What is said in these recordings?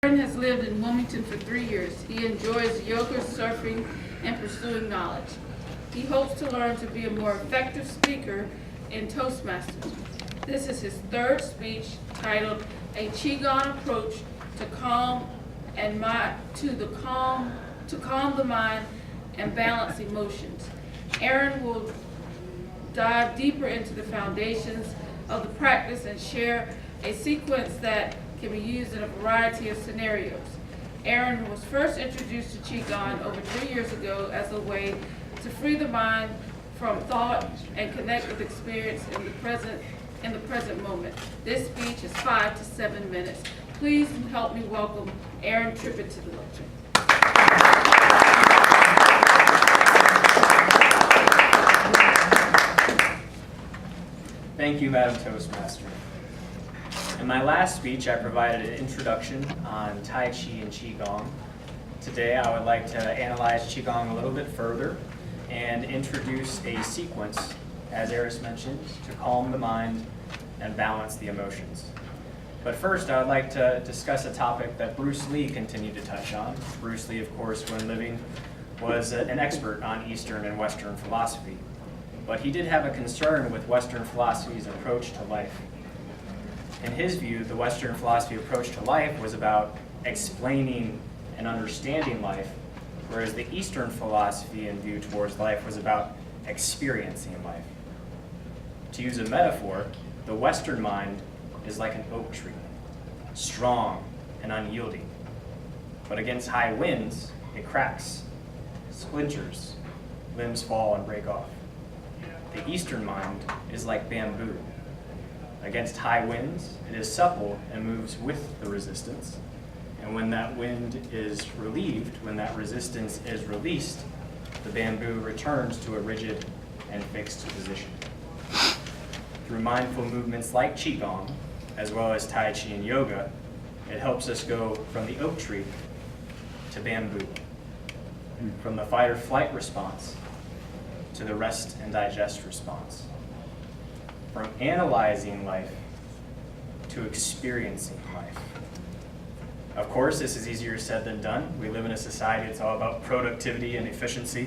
Aaron has lived in Wilmington for 3 years. He enjoys yoga, surfing, and pursuing knowledge. He hopes to learn to be a more effective speaker in Toastmasters. This is his third speech titled A Qigong Approach to Calm the Mind and Balance Emotions. Aaron will dive deeper into the foundations of the practice and share a sequence that can be used in a variety of scenarios. Aaron was first introduced to Qigong over 3 years ago as a way to free the mind from thought and connect with experience in the present moment. This speech is 5 to 7 minutes. Please help me welcome Aaron Trippet to the lecture. Thank you, Madam Toastmaster. In my last speech, I provided an introduction on Tai Chi and Qigong. Today, I would like to analyze Qigong a little bit further and introduce a sequence, as Eris mentioned, to calm the mind and balance the emotions. But first, I would like to discuss a topic that Bruce Lee continued to touch on. Bruce Lee, of course, when living, was an expert on Eastern and Western philosophy. But he did have a concern with Western philosophy's approach to life. In his view, the Western philosophy approach to life was about explaining and understanding life, whereas the Eastern philosophy and view towards life was about experiencing life. To use a metaphor, the Western mind is like an oak tree, strong and unyielding. But against high winds, it cracks, splinters, limbs fall and break off. The Eastern mind is like bamboo. Against high winds, it is supple and moves with the resistance. And when that wind is relieved, when that resistance is released, the bamboo returns to a rigid and fixed position. Through mindful movements like Qigong, as well as Tai Chi and yoga, it helps us go from the oak tree to bamboo, from the fight or flight response to the rest and digest response, from analyzing life to experiencing life. Of course, this is easier said than done. We live in a society that's all about productivity and efficiency.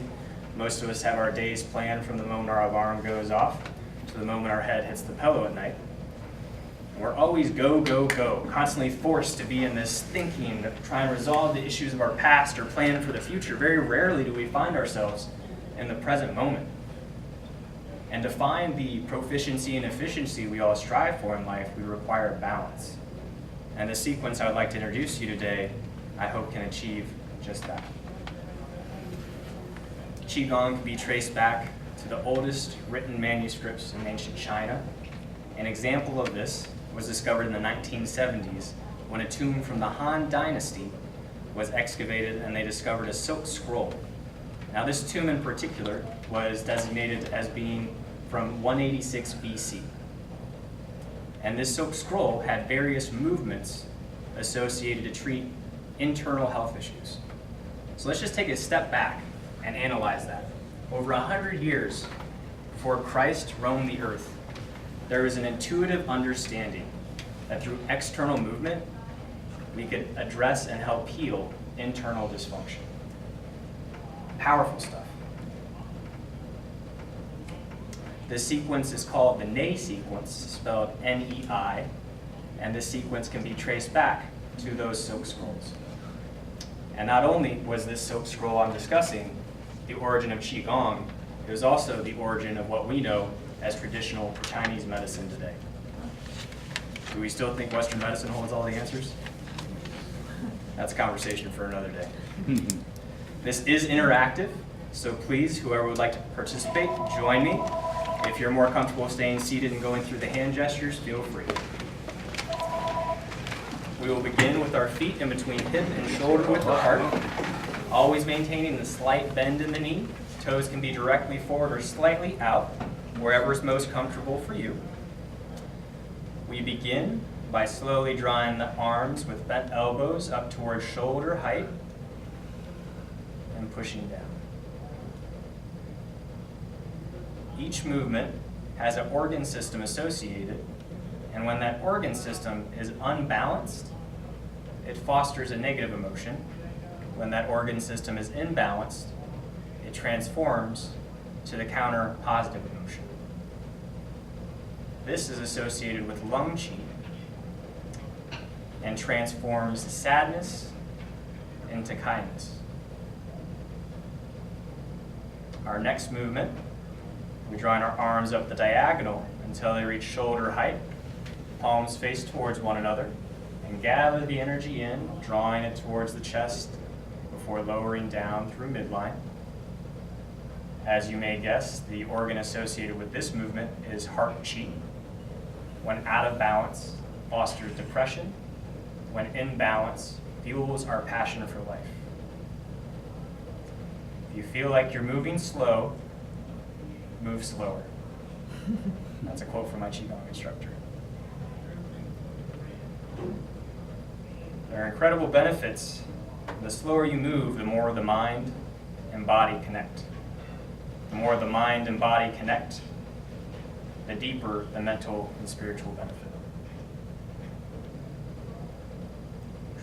Most of us have our days planned from the moment our alarm goes off to the moment our head hits the pillow at night. And we're always go, go, go, constantly forced to be in this thinking, trying to resolve the issues of our past or plan for the future. Very rarely do we find ourselves in the present moment. And to find the proficiency and efficiency we all strive for in life, we require balance. And the sequence I would like to introduce you today, I hope can achieve just that. Qigong can be traced back to the oldest written manuscripts in ancient China. An example of this was discovered in the 1970s when a tomb from the Han Dynasty was excavated and they discovered a silk scroll. Now this tomb in particular was designated as being from 186 BC. And this silk scroll had various movements associated to treat internal health issues. So let's just take a step back and analyze that. Over 100 years before Christ roamed the earth, there was an intuitive understanding that through external movement, we could address and help heal internal dysfunction. Powerful stuff. This sequence is called the Nei sequence, spelled N-E-I, and this sequence can be traced back to those silk scrolls. And not only was this silk scroll I'm discussing the origin of Qigong, it was also the origin of what we know as traditional Chinese medicine today. Do we still think Western medicine holds all the answers? That's a conversation for another day. This is interactive, so please, whoever would like to participate, join me. If you're more comfortable staying seated and going through the hand gestures, feel free. We will begin with our feet in between hip and shoulder width apart, always maintaining the slight bend in the knee. Toes can be directly forward or slightly out, wherever is most comfortable for you. We begin by slowly drawing the arms with bent elbows up towards shoulder height and pushing down. Each movement has an organ system associated, and when that organ system is unbalanced, it fosters a negative emotion. When that organ system is imbalanced, it transforms to the counter positive emotion. This is associated with lung qi and transforms sadness into kindness. Our next movement, we draw our arms up the diagonal until they reach shoulder height, palms face towards one another, and gather the energy in, drawing it towards the chest before lowering down through midline. As you may guess, the organ associated with this movement is heart qi. When out of balance, fosters depression. When in balance, fuels our passion for life. If you feel like you're moving slow, move slower. That's a quote from my Qigong instructor. There are incredible benefits. The slower you move, the more the mind and body connect. The more the mind and body connect, the deeper the mental and spiritual benefit.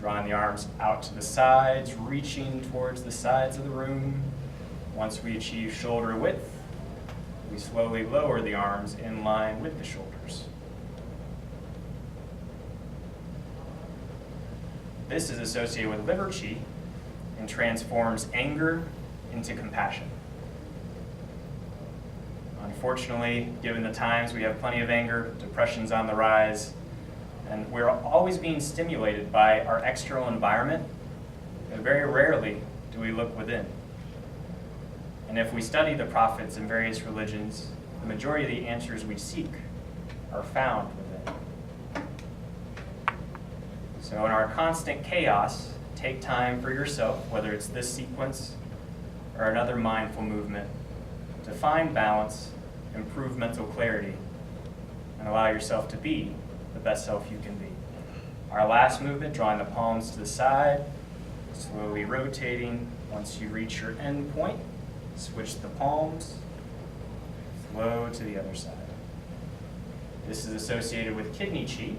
Drawing the arms out to the sides, reaching towards the sides of the room. Once we achieve shoulder width, we slowly lower the arms in line with the shoulders. This is associated with liver qi and transforms anger into compassion. Unfortunately, given the times, we have plenty of anger, depression's on the rise, and we're always being stimulated by our external environment, and very rarely do we look within. And if we study the prophets in various religions, the majority of the answers we seek are found within. So in our constant chaos, take time for yourself, whether it's this sequence or another mindful movement, to find balance, improve mental clarity, and allow yourself to be the best self you can be. Our last movement, drawing the palms to the side, slowly rotating. Once you reach your end point, switch the palms, flow to the other side. This is associated with kidney qi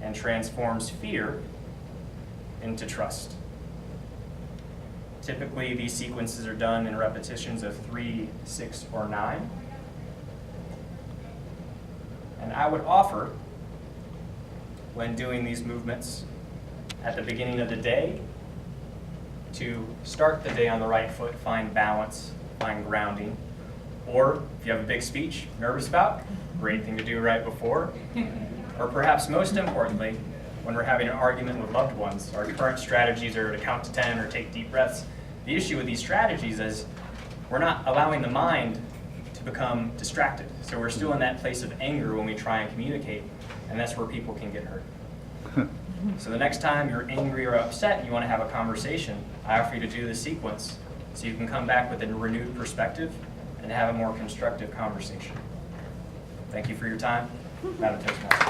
and transforms fear into trust. Typically, these sequences are done in repetitions of 3, 6, or 9. And I would offer, when doing these movements at the beginning of the day, to start the day on the right foot, find balance, find grounding. Or if you have a big speech you're nervous about, great thing to do right before. Or perhaps most importantly, when we're having an argument with loved ones, our current strategies are to count to 10 or take deep breaths. The issue with these strategies is we're not allowing the mind to become distracted. So we're still in that place of anger when we try and communicate, and that's where people can get hurt. So the next time you're angry or upset and you want to have a conversation, I offer you to do this sequence so you can come back with a renewed perspective and have a more constructive conversation. Thank you for your time. Madam Toastmaster.